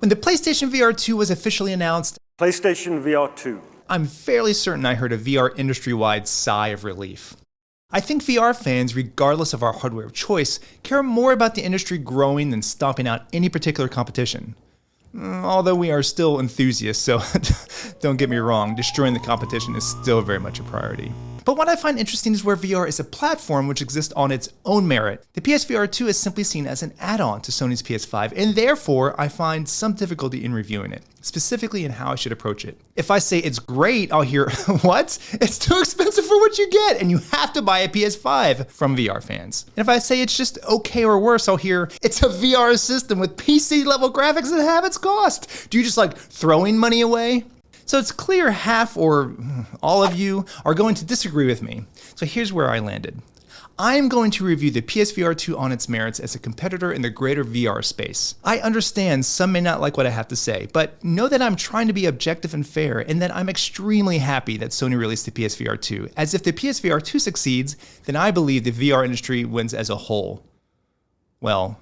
When the PlayStation VR2 was officially announced, PlayStation VR2. I'm fairly certain I heard a VR industry-wide sigh of relief. I think VR fans, regardless of our hardware of choice, care more about the industry growing than stomping out any particular competition. Although we are still enthusiasts, so don't get me wrong, destroying the competition is still very much a priority. But what I find interesting is where VR is a platform which exists on its own merit. The PSVR2 is simply seen as an add-on to Sony's PS5, and therefore I find some difficulty in reviewing it, specifically in how I should approach it. If I say it's great, I'll hear, what? It's too expensive for what you get, and you have to buy a PS5 from VR fans. And if I say it's just okay or worse, I'll hear, it's a VR system with PC-level graphics at half its cost. Do you just like throwing money away? So it's clear half or all of you are going to disagree with me. So here's where I landed. I am going to review the PSVR2 on its merits as a competitor in the greater VR space. I understand some may not like what I have to say, but know that I'm trying to be objective and fair, and that I'm extremely happy that Sony released the PSVR2, as if the PSVR2 succeeds, then I believe the VR industry wins as a whole. Well,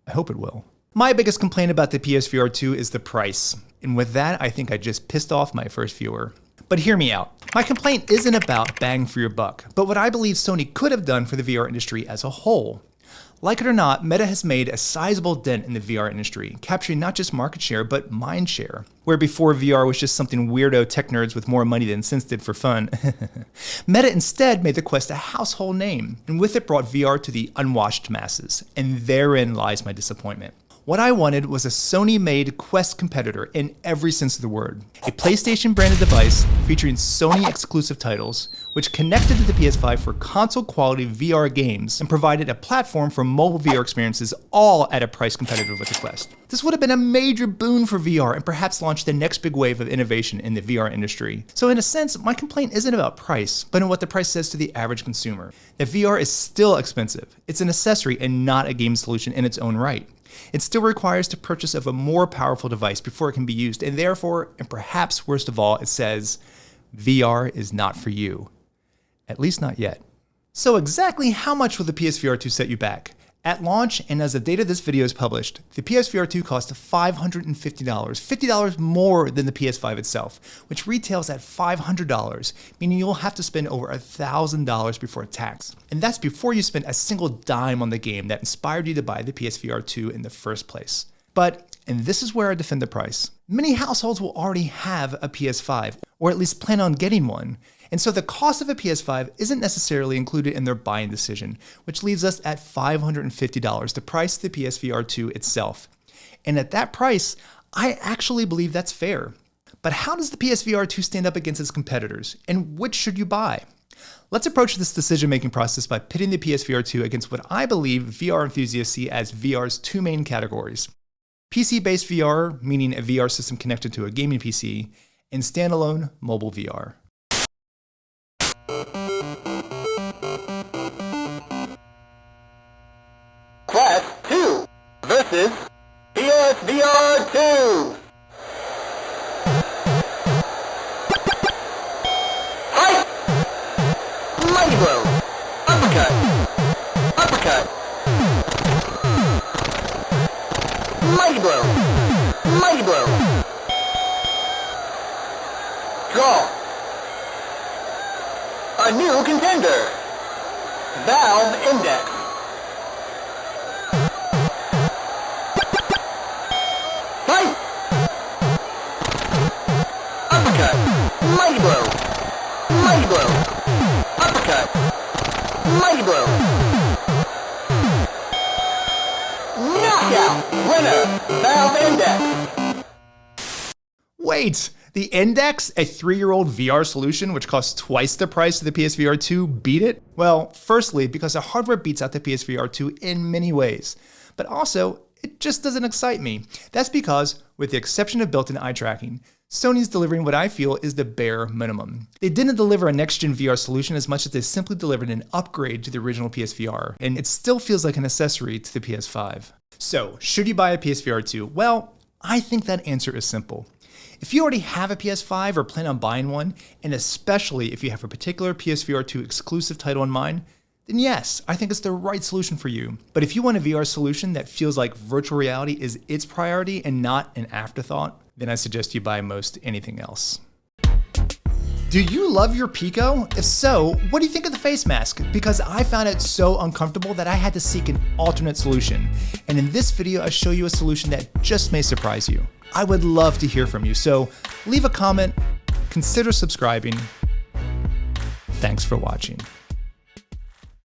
I hope it will. My biggest complaint about the PSVR2 is the price, and with that, I think I just pissed off my first viewer. But hear me out. My complaint isn't about bang for your buck, but what I believe Sony could have done for the VR industry as a whole. Like it or not, Meta has made a sizable dent in the VR industry, capturing not just market share, but mind share. Where before VR was just something weirdo tech nerds with more money than Sims did for fun, Meta instead made the Quest a household name, and with it brought VR to the unwashed masses, and therein lies my disappointment. What I wanted was a Sony-made Quest competitor in every sense of the word. A PlayStation-branded device featuring Sony-exclusive titles, which connected to the PS5 for console-quality VR games and provided a platform for mobile VR experiences, all at a price competitive with the Quest. This would have been a major boon for VR and perhaps launched the next big wave of innovation in the VR industry. So in a sense, my complaint isn't about price, but in what the price says to the average consumer. That VR is still expensive. It's an accessory and not a game solution in its own right. It still requires the purchase of a more powerful device before it can be used, and therefore, and perhaps worst of all, it says, VR is not for you. At least not yet. So exactly how much will the PSVR2 set you back? At launch, and as the date of this video is published, the PSVR2 cost $550, $50 more than the PS5 itself, which retails at $500, meaning you'll have to spend over $1,000 before tax. And that's before you spend a single dime on the game that inspired you to buy the PSVR2 in the first place. But, and this is where I defend the price, many households will already have a PS5, or at least plan on getting one. And so the cost of a PS5 isn't necessarily included in their buying decision, which leaves us at $550, the price of the PSVR2 itself. And at that price, I actually believe that's fair. But how does the PSVR2 stand up against its competitors, and which should you buy? Let's approach this decision-making process by pitting the PSVR2 against what I believe VR enthusiasts see as VR's two main categories. PC-based VR, meaning a VR system connected to a gaming PC, and standalone mobile VR. Quest 2 versus PSVR2. Fight! Mighty blow. Uppercut. Uppercut. Mighty blow. Mighty blow. Draw. A new contender. Valve Index. Fight! Uppercut. Mighty blow. Mighty blow. Uppercut. Mighty blow. Knockout. Winner. Valve Index. Wait! The Index, a 3-year-old VR solution which costs twice the price of the PSVR2, beat it? Well, firstly, because the hardware beats out the PSVR2 in many ways. But also, it just doesn't excite me. That's because, with the exception of built-in eye tracking, Sony's delivering what I feel is the bare minimum. They didn't deliver a next-gen VR solution as much as they simply delivered an upgrade to the original PSVR, and it still feels like an accessory to the PS5. So, should you buy a PSVR2? Well, I think that answer is simple. If you already have a PS5 or plan on buying one, and especially if you have a particular PSVR2 exclusive title in mind, then yes, I think it's the right solution for you. But if you want a VR solution that feels like virtual reality is its priority and not an afterthought, then I suggest you buy most anything else. Do you love your Pico? If so, what do you think of the face mask? Because I found it so uncomfortable that I had to seek an alternate solution. And in this video, I show you a solution that just may surprise you. I would love to hear from you, so leave a comment, consider subscribing. Thanks for watching.